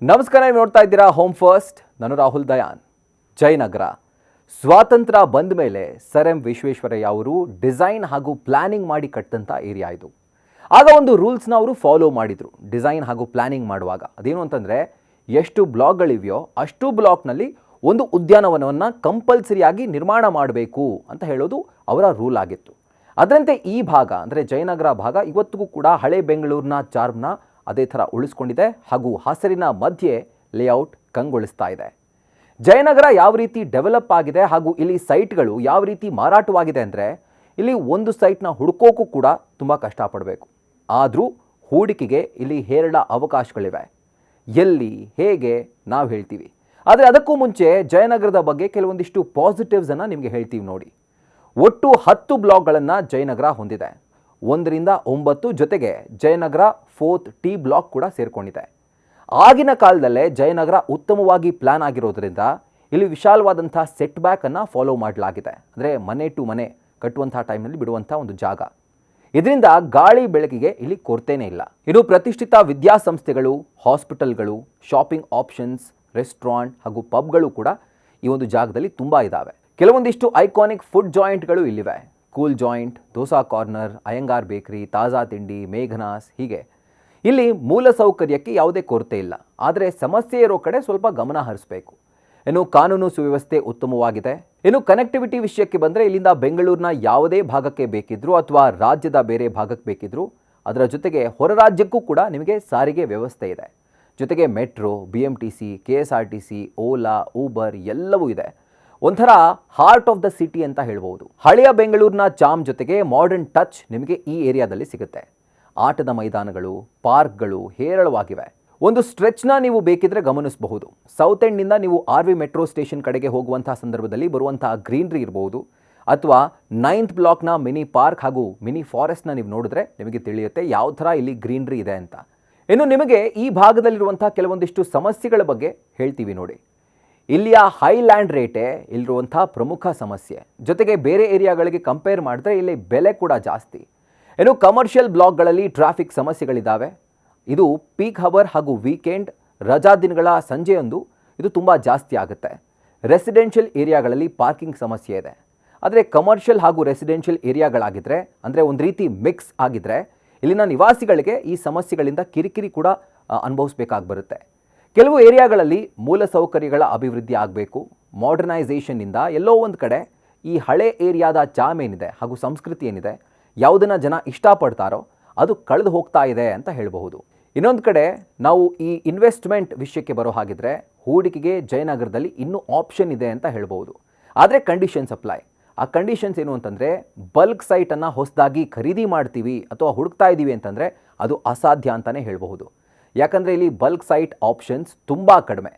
ನಮಸ್ಕಾರ, ನೀವು ನೋಡ್ತಾ ಇದ್ದೀರಾ ಹೋಮ್ ಫಸ್ಟ್. ನಾನು ರಾಹುಲ್ ದಯಾನ್. ಜಯನಗರ ಸ್ವಾತಂತ್ರ್ಯ ಬಂದ ಮೇಲೆ ಸರ್ ಎಂ ವಿಶ್ವೇಶ್ವರಯ್ಯ ಅವರು ಡಿಸೈನ್ ಹಾಗೂ ಪ್ಲಾನಿಂಗ್ ಮಾಡಿ ಕಟ್ಟಂಥ ಏರಿಯಾ ಇದು. ಆಗ ಒಂದು ರೂಲ್ಸ್ನ ಅವರು ಫಾಲೋ ಮಾಡಿದರು ಡಿಸೈನ್ ಹಾಗೂ ಪ್ಲಾನಿಂಗ್ ಮಾಡುವಾಗ. ಅದೇನು ಅಂತಂದರೆ, ಎಷ್ಟು ಬ್ಲಾಕ್ಗಳಿವೆಯೋ ಅಷ್ಟು ಬ್ಲಾಕ್ನಲ್ಲಿ ಒಂದು ಉದ್ಯಾನವನವನ್ನು ಕಂಪಲ್ಸರಿಯಾಗಿ ನಿರ್ಮಾಣ ಮಾಡಬೇಕು ಅಂತ ಹೇಳೋದು ಅವರ ರೂಲ್ ಆಗಿತ್ತು. ಅದರಂತೆ ಈ ಭಾಗ ಅಂದರೆ ಜಯನಗರ ಭಾಗ ಇವತ್ತಿಗೂ ಕೂಡ ಹಳೆ ಬೆಂಗಳೂರಿನ ಚಾರ್ಮ್ನ ಅದೇ ಥರ ಉಳಿಸ್ಕೊಂಡಿದೆ ಹಾಗೂ ಹಸಿರಿನ ಮಧ್ಯೆ ಲೇಔಟ್ ಕಂಗೊಳಿಸ್ತಾ ಇದೆ. ಜಯನಗರ ಯಾವ ರೀತಿ ಡೆವಲಪ್ ಆಗಿದೆ ಹಾಗೂ ಇಲ್ಲಿ ಸೈಟ್ಗಳು ಯಾವ ರೀತಿ ಮಾರಾಟವಾಗಿದೆ ಅಂದರೆ, ಇಲ್ಲಿ ಒಂದು ಸೈಟ್ನ ಹುಡುಕೋಕ್ಕೂ ಕೂಡ ತುಂಬ ಕಷ್ಟಪಡಬೇಕು. ಆದರೂ ಹೂಡಿಕೆಗೆ ಇಲ್ಲಿ ಹೇರಳ ಅವಕಾಶಗಳಿವೆ. ಎಲ್ಲಿ ಹೇಗೆ ನಾವು ಹೇಳ್ತೀವಿ. ಆದರೆ ಅದಕ್ಕೂ ಮುಂಚೆ ಜಯನಗರದ ಬಗ್ಗೆ ಕೆಲವೊಂದಿಷ್ಟು ಪಾಸಿಟಿವ್ಸನ್ನು ನಿಮಗೆ ಹೇಳ್ತೀವಿ ನೋಡಿ. ಒಟ್ಟು 10 ಬ್ಲಾಕ್ಗಳನ್ನು ಜಯನಗರ ಹೊಂದಿದೆ. 1ರಿಂದ 9 ಜೊತೆಗೆ ಜಯನಗರ 4th ಟಿ ಬ್ಲಾಕ್ ಕೂಡ ಸೇರಿಕೊಂಡಿದೆ. ಆಗಿನ ಕಾಲದಲ್ಲೇ ಜಯನಗರ ಉತ್ತಮವಾಗಿ ಪ್ಲಾನ್ ಆಗಿರೋದ್ರಿಂದ ಇಲ್ಲಿ ವಿಶಾಲವಾದಂಥ ಸೆಟ್ ಬ್ಯಾಕನ್ನು ಫಾಲೋ ಮಾಡಲಾಗಿದೆ. ಅಂದರೆ ಮನೆ ಟು ಮನೆ ಕಟ್ಟುವಂಥ ಟೈಮ್ನಲ್ಲಿ ಬಿಡುವಂಥ ಒಂದು ಜಾಗ. ಇದರಿಂದ ಗಾಳಿ ಬೆಳಕಿಗೆ ಇಲ್ಲಿ ಕೊರತೆನೇ ಇಲ್ಲ. ಇನ್ನು ಪ್ರತಿಷ್ಠಿತ ವಿದ್ಯಾಸಂಸ್ಥೆಗಳು, ಹಾಸ್ಪಿಟಲ್ಗಳು, ಶಾಪಿಂಗ್ ಆಪ್ಷನ್ಸ್, ರೆಸ್ಟೋರೆಂಟ್ ಹಾಗೂ ಪಬ್ಗಳು ಕೂಡ ಈ ಒಂದು ಜಾಗದಲ್ಲಿ ತುಂಬ ಇದ್ದಾವೆ. ಕೆಲವೊಂದಿಷ್ಟು ಐಕಾನಿಕ್ ಫುಡ್ ಜಾಯಿಂಟ್ಗಳು ಇಲ್ಲಿವೆ. Cool joint, dosa corner, Iyengar bakery, ತಾಜಾ ತಿಂಡಿ, ಮೇಘನಾಸ್, ಹೀಗೆ ಇಲ್ಲಿ ಮೂಲ ಸೌಕರ್ಯಕ್ಕೆ ಯಾವುದೇ ಕೊರತೆ ಇಲ್ಲ. ಆದರೆ ಸಮಸ್ಯೆ ಇರೋ ಕಡೆ ಸ್ವಲ್ಪ ಗಮನ ಹರಿಸಬೇಕು. ಇನ್ನು ಕಾನೂನು ಸುವ್ಯವಸ್ಥೆ ಉತ್ತಮವಾಗಿದೆ. ಇನ್ನು ಕನೆಕ್ಟಿವಿಟಿ ವಿಷಯಕ್ಕೆ ಬಂದರೆ, ಇಲ್ಲಿಂದ ಬೆಂಗಳೂರಿನ ಯಾವುದೇ ಭಾಗಕ್ಕೆ ಬೇಕಿದ್ರೂ ಅಥವಾ ರಾಜ್ಯದ ಬೇರೆ ಭಾಗಕ್ಕೆ ಬೇಕಿದ್ರೂ, ಅದರ ಜೊತೆಗೆ ಹೊರ ರಾಜ್ಯಕ್ಕೂ ಕೂಡ ನಿಮಗೆ ಸಾರಿಗೆ ವ್ಯವಸ್ಥೆ ಇದೆ. ಜೊತೆಗೆ metro, BMTC, KSRTC, Ola, Uber ಎಲ್ಲವೂ ಇದೆ. ಒಂಥರ ಹಾರ್ಟ್ ಆಫ್ ದ ಸಿಟಿ ಅಂತ ಹೇಳ್ಬೋದು. ಹಳೆಯ ಬೆಂಗಳೂರಿನ ಚಾಮ್ ಜೊತೆಗೆ ಮಾಡರ್ನ್ ಟಚ್ ನಿಮಗೆ ಈ ಏರಿಯಾದಲ್ಲಿ ಸಿಗುತ್ತೆ. ಆಟದ ಮೈದಾನಗಳು, ಪಾರ್ಕ್ಗಳು ಹೇರಳವಾಗಿವೆ. ಒಂದು ಸ್ಟ್ರೆಚ್ನ ನೀವು ಬೇಕಿದ್ರೆ ಗಮನಿಸಬಹುದು. ಸೌತ್ ಎಂಡ್ನಿಂದ ನೀವು RV ಮೆಟ್ರೋ ಸ್ಟೇಷನ್ ಕಡೆಗೆ ಹೋಗುವಂಥ ಸಂದರ್ಭದಲ್ಲಿ ಬರುವಂತಹ ಗ್ರೀನ್ರಿ ಇರ್ಬೋದು, ಅಥವಾ 9th ಬ್ಲಾಕ್ನ ಮಿನಿ ಪಾರ್ಕ್ ಹಾಗೂ ಮಿನಿ ಫಾರೆಸ್ಟ್ನ ನೀವು ನೋಡಿದ್ರೆ ನಿಮಗೆ ತಿಳಿಯುತ್ತೆ ಯಾವ ಥರ ಇಲ್ಲಿ ಗ್ರೀನ್ರಿ ಇದೆ ಅಂತ. ಇನ್ನು ನಿಮಗೆ ಈ ಭಾಗದಲ್ಲಿರುವಂಥ ಕೆಲವೊಂದಿಷ್ಟು ಸಮಸ್ಯೆಗಳ ಬಗ್ಗೆ ಹೇಳ್ತೀವಿ ನೋಡಿ. ಇಲ್ಲಿಯ ಹೈ ಲ್ಯಾಂಡ್ ರೇಟೇ ಇಲ್ಲಿರುವಂಥ ಪ್ರಮುಖ ಸಮಸ್ಯೆ. ಜೊತೆಗೆ ಬೇರೆ ಏರಿಯಾಗಳಿಗೆ ಕಂಪೇರ್ ಮಾಡಿದ್ರೆ ಇಲ್ಲಿ ಬೆಲೆ ಕೂಡ ಜಾಸ್ತಿ. ಇನ್ನು ಕಮರ್ಷಿಯಲ್ ಬ್ಲಾಕ್ಗಳಲ್ಲಿ ಟ್ರಾಫಿಕ್ ಸಮಸ್ಯೆಗಳಿದ್ದಾವೆ. ಇದು ಪೀಕ್ ಹವರ್ ಹಾಗೂ ವೀಕೆಂಡ್, ರಜಾ ದಿನಗಳ ಸಂಜೆಯೊಂದು ಇದು ತುಂಬ ಜಾಸ್ತಿ ಆಗುತ್ತೆ. ರೆಸಿಡೆನ್ಷಿಯಲ್ ಏರಿಯಾಗಳಲ್ಲಿ ಪಾರ್ಕಿಂಗ್ ಸಮಸ್ಯೆ ಇದೆ. ಆದರೆ ಕಮರ್ಷಿಯಲ್ ಹಾಗೂ ರೆಸಿಡೆನ್ಷಿಯಲ್ ಏರಿಯಾಗಳಾಗಿದ್ದರೆ, ಅಂದರೆ ಒಂದು ರೀತಿ ಮಿಕ್ಸ್ ಆಗಿದ್ದರೆ, ಇಲ್ಲಿನ ನಿವಾಸಿಗಳಿಗೆ ಈ ಸಮಸ್ಯೆಗಳಿಂದ ಕಿರಿಕಿರಿ ಕೂಡ ಅನುಭವಿಸಬೇಕಾಗಿ ಬರುತ್ತೆ. ಕೆಲವು ಏರಿಯಾಗಳಲ್ಲಿ ಮೂಲ ಸೌಕರ್ಯಗಳ ಅಭಿವೃದ್ಧಿ ಆಗಬೇಕು. ಮಾಡರ್ನೈಸೇಷನ್ನಿಂದ ಎಲ್ಲೋ ಒಂದು ಕಡೆ ಈ ಹಳೆ ಏರಿಯಾದ ಚಾಮ್ ಏನಿದೆ ಹಾಗೂ ಸಂಸ್ಕೃತಿ ಏನಿದೆ, ಯಾವುದನ್ನು ಜನ ಇಷ್ಟಪಡ್ತಾರೋ ಅದು ಕಳೆದು ಹೋಗ್ತಾ ಇದೆ ಅಂತ ಹೇಳಬಹುದು. ಇನ್ನೊಂದು ಕಡೆ ನಾವು ಈ ಇನ್ವೆಸ್ಟ್ಮೆಂಟ್ ವಿಷಯಕ್ಕೆ ಬರೋ ಹಾಗಿದ್ರೆ, ಹೂಡಿಕೆಗೆ ಜಯನಗರದಲ್ಲಿ ಇನ್ನೂ ಆಪ್ಷನ್ ಇದೆ ಅಂತ ಹೇಳ್ಬೋದು. ಆದರೆ ಕಂಡೀಷನ್ಸ್ ಅಪ್ಲೈ. ಆ ಕಂಡೀಷನ್ಸ್ ಏನು ಅಂತಂದರೆ, ಬಲ್ಕ್ ಸೈಟನ್ನು ಹೊಸದಾಗಿ ಖರೀದಿ ಮಾಡ್ತೀವಿ ಅಥವಾ ಹುಡುಕ್ತಾ ಇದ್ದೀವಿ ಅಂತಂದರೆ ಅದು ಅಸಾಧ್ಯ ಅಂತಲೇ ಹೇಳಬಹುದು. ಯಾಕಂದರೆ ಇಲ್ಲಿ ಬಲ್ಕ್ ಸೈಟ್ ಆಪ್ಷನ್ಸ್ ತುಂಬ ಕಡಿಮೆ.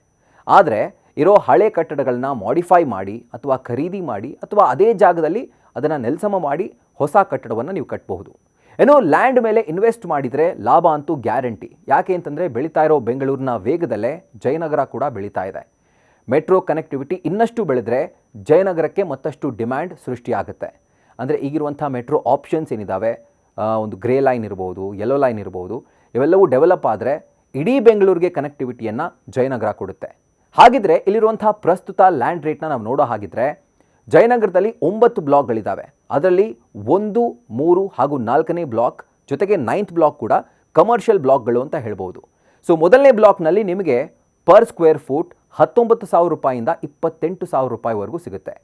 ಆದರೆ ಇರೋ ಹಳೆ ಕಟ್ಟಡಗಳನ್ನ ಮಾಡಿಫೈ ಮಾಡಿ ಅಥವಾ ಖರೀದಿ ಮಾಡಿ ಅಥವಾ ಅದೇ ಜಾಗದಲ್ಲಿ ಅದನ್ನು ನೆಲಸಮ ಮಾಡಿ ಹೊಸ ಕಟ್ಟಡವನ್ನು ನೀವು ಕಟ್ಟಬಹುದು. ಏನೋ ಲ್ಯಾಂಡ್ ಮೇಲೆ ಇನ್ವೆಸ್ಟ್ ಮಾಡಿದರೆ ಲಾಭ ಅಂತೂ ಗ್ಯಾರಂಟಿ. ಯಾಕೆ ಅಂತಂದರೆ, ಬೆಳೀತಾ ಇರೋ ಬೆಂಗಳೂರಿನ ವೇಗದಲ್ಲೇ ಜಯನಗರ ಕೂಡ ಬೆಳೀತಾ ಇದೆ. ಮೆಟ್ರೋ ಕನೆಕ್ಟಿವಿಟಿ ಇನ್ನಷ್ಟು ಬೆಳೆದರೆ ಜಯನಗರಕ್ಕೆ ಮತ್ತಷ್ಟು ಡಿಮ್ಯಾಂಡ್ ಸೃಷ್ಟಿಯಾಗುತ್ತೆ. ಅಂದರೆ ಈಗಿರುವಂಥ ಮೆಟ್ರೋ ಆಪ್ಷನ್ಸ್ ಏನಿದ್ದಾವೆ, ಒಂದು ಗ್ರೇ ಲೈನ್ ಇರ್ಬೋದು, ಯೆಲ್ಲೋ ಲೈನ್ ಇರ್ಬೋದು, ಇವೆಲ್ಲವೂ ಡೆವಲಪ್ ಆದರೆ ಇಡೀ ಬೆಂಗಳೂರಿಗೆ ಕನೆಕ್ಟಿವಿಟಿಯನ್ನು ಜಯನಗರ ಕೊಡುತ್ತೆ. ಹಾಗಿದ್ರೆ ಇಲ್ಲಿರುವಂಥ ಪ್ರಸ್ತುತ ಲ್ಯಾಂಡ್ ರೇಟ್ನ ನಾವು ನೋಡೋ ಹಾಗಿದ್ರೆ, ಜಯನಗರದಲ್ಲಿ 9 ಬ್ಲಾಕ್ಗಳಿದ್ದಾವೆ. ಅದರಲ್ಲಿ 1, 3 ಹಾಗೂ 4ನೇ ಬ್ಲಾಕ್ ಜೊತೆಗೆ 9th ಬ್ಲಾಕ್ ಕೂಡ ಕಮರ್ಷಿಯಲ್ ಬ್ಲಾಕ್ಗಳು ಅಂತ ಹೇಳ್ಬೋದು. ಸೊ ಮೊದಲನೇ ಬ್ಲಾಕ್ನಲ್ಲಿ ನಿಮಗೆ ಪರ್ ಸ್ಕ್ವೇರ್ ಫೂಟ್ 19,000 ರೂಪಾಯಿಂದ 28,000 ರೂಪಾಯಿವರೆಗೂ ಸಿಗುತ್ತೆ.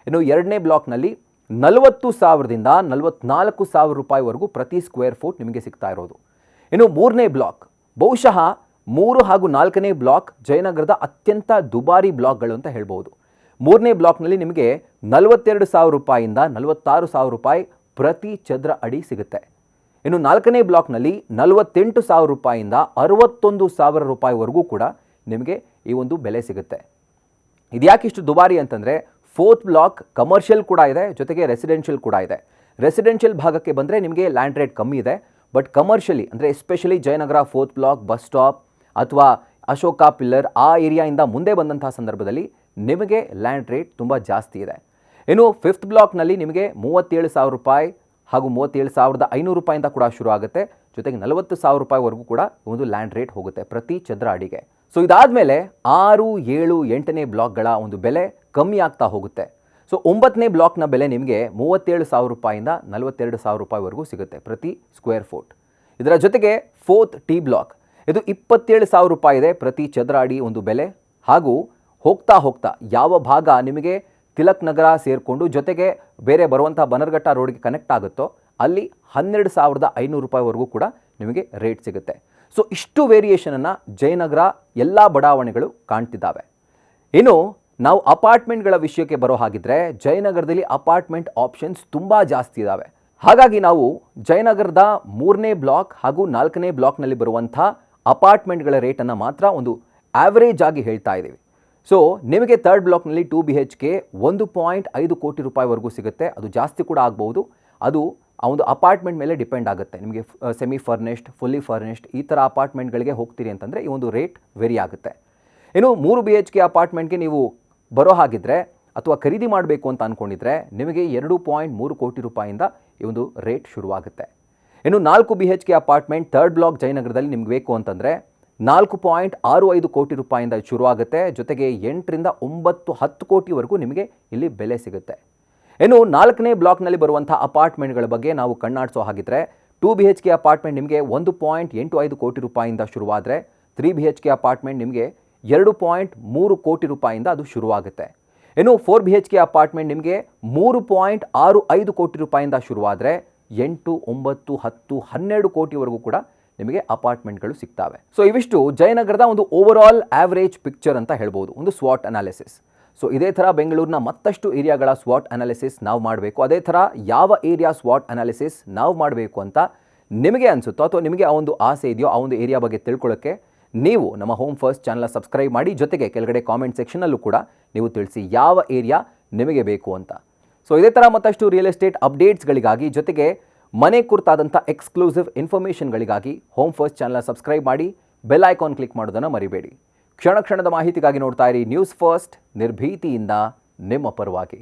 ಇನ್ನು ಎರಡನೇ ಬ್ಲಾಕ್ನಲ್ಲಿ 40,000ದಿಂದ 44,000 ರೂಪಾಯಿವರೆಗೂ ಪ್ರತಿ ಸ್ಕ್ವೇರ್ ಫೂಟ್ ನಿಮಗೆ ಸಿಗ್ತಾ ಇರೋದು. ಇನ್ನು ಮೂರನೇ ಬ್ಲಾಕ್, ಬಹುಶಃ 3 ಹಾಗೂ 4ನೇ ಬ್ಲಾಕ್ ಜಯನಗರದ ಅತ್ಯಂತ ದುಬಾರಿ ಬ್ಲಾಕ್ಗಳು ಅಂತ ಹೇಳ್ಬೋದು. ಮೂರನೇ ಬ್ಲಾಕ್ನಲ್ಲಿ ನಿಮಗೆ 42,000 ರೂಪಾಯಿಯಿಂದ 46,000 ರೂಪಾಯಿ ಪ್ರತಿ ಚದರ ಅಡಿ ಸಿಗುತ್ತೆ. ಇನ್ನು 4ನೇ ಬ್ಲಾಕ್ನಲ್ಲಿ 48,000 ರೂಪಾಯಿಯಿಂದ 61,000 ರೂಪಾಯಿವರೆಗೂ ಕೂಡ ನಿಮಗೆ ಈ ಒಂದು ಬೆಲೆ ಸಿಗುತ್ತೆ. ಇದ್ಯಾಕೆ ಇಷ್ಟು ದುಬಾರಿ ಅಂತಂದರೆ, 4th ಬ್ಲಾಕ್ ಕಮರ್ಷಿಯಲ್ ಕೂಡ ಇದೆ, ಜೊತೆಗೆ ರೆಸಿಡೆನ್ಷಿಯಲ್ ಕೂಡ ಇದೆ. ರೆಸಿಡೆನ್ಷಿಯಲ್ ಭಾಗಕ್ಕೆ ಬಂದರೆ ನಿಮಗೆ ಲ್ಯಾಂಡ್ ರೇಟ್ ಕಮ್ಮಿ ಇದೆ. ಬಟ್ ಕಮರ್ಷಿಯಲಿ ಅಂದರೆ especially Jayanagar 4th block, bus stop ಅಥವಾ ಅಶೋಕ ಪಿಲ್ಲರ್ ಆ ಏರಿಯಾಯಿಂದ ಮುಂದೆ ಬಂದಂಥ ಸಂದರ್ಭದಲ್ಲಿ ನಿಮಗೆ ಲ್ಯಾಂಡ್ ರೇಟ್ ತುಂಬ ಜಾಸ್ತಿ ಇದೆ. ಇನ್ನು 5th ಬ್ಲಾಕ್ನಲ್ಲಿ ನಿಮಗೆ 37,000 ರೂಪಾಯಿ ಹಾಗೂ 37,500 ರೂಪಾಯಿಂದ ಕೂಡ ಶುರು ಆಗುತ್ತೆ. ಜೊತೆಗೆ 40,000 ರೂಪಾಯಿವರೆಗೂ ಕೂಡ ಒಂದು ಲ್ಯಾಂಡ್ ರೇಟ್ ಹೋಗುತ್ತೆ ಪ್ರತಿ ಚದರ ಅಡಿಗೆ. ಸೊ ಇದಾದಮೇಲೆ 6, 7, 8ನೇ ಬ್ಲಾಕ್ಗಳ ಒಂದು ಬೆಲೆ ಕಮ್ಮಿ ಆಗ್ತಾ ಹೋಗುತ್ತೆ. ಸೊ 9ನೇ ಬ್ಲಾಕ್ನ ಬೆಲೆ ನಿಮಗೆ 37,000 ರೂಪಾಯಿಂದ 42,000 ರೂಪಾಯಿವರೆಗೂ ಸಿಗುತ್ತೆ ಪ್ರತಿ ಸ್ಕ್ವೇರ್ ಫುಟ್. ಇದರ ಜೊತೆಗೆ 4th ಟಿ ಬ್ಲಾಕ್ ಇದು 27,000 ರೂಪಾಯಿ ಇದೆ ಪ್ರತಿ ಚದರ ಅಡಿ ಒಂದು ಬೆಲೆ. ಹಾಗೂ ಹೋಗ್ತಾ ಹೋಗ್ತಾ ಯಾವ ಭಾಗ ನಿಮಗೆ ತಿಲಕ್ ನಗರ ಸೇರಿಕೊಂಡು ಜೊತೆಗೆ ಬೇರೆ ಬರುವಂಥ ಬನರ್ಘಟ್ಟ ರೋಡ್ಗೆ ಕನೆಕ್ಟ್ ಆಗುತ್ತೋ ಅಲ್ಲಿ 12,500 ರೂಪಾಯಿವರೆಗೂ ಕೂಡ ನಿಮಗೆ ರೇಟ್ ಸಿಗುತ್ತೆ. ಸೊ ಇಷ್ಟು ವೇರಿಯೇಷನನ್ನು ಜಯನಗರ ಎಲ್ಲ ಬಡಾವಣೆಗಳು ಕಾಣ್ತಿದ್ದಾವೆ. ಇನ್ನು ನಾವು ಅಪಾರ್ಟ್ಮೆಂಟ್ಗಳ ವಿಷಯಕ್ಕೆ ಬರೋ ಹಾಗಿದ್ರೆ ಜಯನಗರದಲ್ಲಿ ಅಪಾರ್ಟ್ಮೆಂಟ್ ಆಪ್ಷನ್ಸ್ ತುಂಬ ಜಾಸ್ತಿ ಇದ್ದಾವೆ. ಹಾಗಾಗಿ ನಾವು ಜಯನಗರದ 3ನೇ ಬ್ಲಾಕ್ ಹಾಗೂ 4ನೇ ಬ್ಲಾಕ್ನಲ್ಲಿ ಬರುವಂಥ ಅಪಾರ್ಟ್ಮೆಂಟ್ಗಳ ರೇಟನ್ನು ಮಾತ್ರ ಒಂದು ಆ್ಯಾವ್ರೇಜ್ ಆಗಿ ಹೇಳ್ತಾ ಇದ್ದೀವಿ. ಸೊ ನಿಮಗೆ 3rd ಬ್ಲಾಕ್ನಲ್ಲಿ 2 BHK 1.5 ಕೋಟಿ ರೂಪಾಯಿವರೆಗೂ ಸಿಗುತ್ತೆ. ಅದು ಜಾಸ್ತಿ ಕೂಡ ಆಗ್ಬೋದು. ಅದು ಆ ಒಂದು ಅಪಾರ್ಟ್ಮೆಂಟ್ ಮೇಲೆ ಡಿಪೆಂಡ್ ಆಗುತ್ತೆ. ನಿಮಗೆ ಸೆಮಿ ಫರ್ನಿಶ್ಡ್, ಫುಲ್ಲಿ ಫರ್ನಿಶ್ಡ್ ಈ ಥರ ಅಪಾರ್ಟ್ಮೆಂಟ್ಗಳಿಗೆ ಹೋಗ್ತೀರಿ ಅಂತಂದರೆ ಈ ಒಂದು ರೇಟ್ ವೇರಿ ಆಗುತ್ತೆ. ಇನ್ನು 3 BHK ಅಪಾರ್ಟ್ಮೆಂಟ್ಗೆ ನೀವು ಬರೋ ಹಾಗಿದ್ರೆ ಅಥವಾ ಖರೀದಿ ಮಾಡಬೇಕು ಅಂತ ಅಂದ್ಕೊಂಡಿದ್ರೆ ನಿಮಗೆ 2.3 ಕೋಟಿ ರೂಪಾಯಿಂದ ಈ ಒಂದು ರೇಟ್ ಶುರುವಾಗುತ್ತೆ. ಇನ್ನು 4 BHK ಅಪಾರ್ಟ್ಮೆಂಟ್ 3rd ಬ್ಲಾಕ್ ಜಯನಗರದಲ್ಲಿ ನಿಮ್ಗೆ ಬೇಕು ಅಂತಂದರೆ 4.65 ಕೋಟಿ ರೂಪಾಯಿಂದ ಶುರುವಾಗುತ್ತೆ. ಜೊತೆಗೆ 8ರಿಂದ 9, 10 ಕೋಟಿವರೆಗೂ ನಿಮಗೆ ಇಲ್ಲಿ ಬೆಲೆ ಸಿಗುತ್ತೆ. ಇನ್ನು 4ನೇ ಬ್ಲಾಕ್ನಲ್ಲಿ ಬರುವಂಥ ಅಪಾರ್ಟ್ಮೆಂಟ್ಗಳ ಬಗ್ಗೆ ನಾವು ಕಣ್ಣಾಡಿಸೋ ಹಾಗಿದ್ರೆ 2 BHK ಅಪಾರ್ಟ್ಮೆಂಟ್ ನಿಮಗೆ 1.85 ಕೋಟಿ ರೂಪಾಯಿಂದ ಶುರುವಾದರೆ 3 BHK ಅಪಾರ್ಟ್ಮೆಂಟ್ ನಿಮಗೆ 2.3 ಕೋಟಿ ರೂಪಾಯಿಂದ ಅದು ಶುರುವಾಗುತ್ತೆ. ಇನ್ನು 4 BHK ಅಪಾರ್ಟ್ಮೆಂಟ್ ನಿಮಗೆ 3.65 ಕೋಟಿ ರೂಪಾಯಿಂದ ಶುರುವಾದರೆ 8, 9, 10, 12 ಕೋಟಿವರೆಗೂ ಕೂಡ ನಿಮಗೆ ಅಪಾರ್ಟ್ಮೆಂಟ್ಗಳು ಸಿಗ್ತವೆ. ಸೊ ಇವಿಷ್ಟು ಜಯನಗರದ ಒಂದು ಓವರ್ ಆಲ್ ಆವ್ರೇಜ್ ಪಿಕ್ಚರ್ ಅಂತ ಹೇಳ್ಬೋದು, ಒಂದು ಸ್ವಾಟ್ ಅನಾಲಿಸಿಸ್. ಸೊ ಇದೇ ಥರ ಬೆಂಗಳೂರಿನ ಮತ್ತಷ್ಟು ಏರಿಯಾಗಳ ಸ್ವಾಟ್ ಅನಾಲಿಸಿಸ್ ನಾವು ಮಾಡಬೇಕು. ಅದೇ ಥರ ಯಾವ ಏರಿಯಾ ಸ್ವಾಟ್ ಅನಾಲಿಸಿಸ್ ನಾವು ಮಾಡಬೇಕು ಅಂತ ನಿಮಗೆ ಅನಿಸುತ್ತೋ ಅಥವಾ ನಿಮಗೆ ಆ ಒಂದು ಆಸೆ ಇದೆಯೋ ಆ ಒಂದು ಏರಿಯಾ ಬಗ್ಗೆ ತಿಳ್ಕೊಳ್ಳೋಕ್ಕೆ ನೀವು ನಮ್ಮ ಹೋಮ್ ಫಸ್ಟ್ ಚಾನಲ್ನ ಸಬ್ಸ್ಕ್ರೈಬ್ ಮಾಡಿ. ಜೊತೆಗೆ ಕೆಳಗಡೆ ಕಾಮೆಂಟ್ ಸೆಕ್ಷನಲ್ಲೂ ಕೂಡ ನೀವು ತಿಳಿಸಿ ಯಾವ ಏರಿಯಾ ನಿಮಗೆ ಬೇಕು ಅಂತ. ಸೊ ಇದೇ ಥರ ಮತ್ತಷ್ಟು ರಿಯಲ್ ಎಸ್ಟೇಟ್ ಅಪ್ಡೇಟ್ಸ್ಗಳಿಗಾಗಿ ಜೊತೆಗೆ ಮನೆ ಕುರಿತಾದಂಥ ಎಕ್ಸ್ಕ್ಲೂಸಿವ್ ಇನ್ಫಾರ್ಮೇಷನ್ಗಳಿಗಾಗಿ ಹೋಮ್ ಫಸ್ಟ್ ಚಾನಲ್ನ ಸಬ್ಸ್ಕ್ರೈಬ್ ಮಾಡಿ, ಬೆಲ್ ಐಕಾನ್ ಕ್ಲಿಕ್ ಮಾಡೋದನ್ನು ಮರಿಬೇಡಿ. ಕ್ಷಣ ಕ್ಷಣದ ಮಾಹಿತಿಗಾಗಿ ನೋಡ್ತಾ ಇರಿ ನ್ಯೂಸ್ ಫಸ್ಟ್, ನಿರ್ಭೀತಿಯಿಂದ ನಿಮ್ಮ ಪರವಾಗಿ.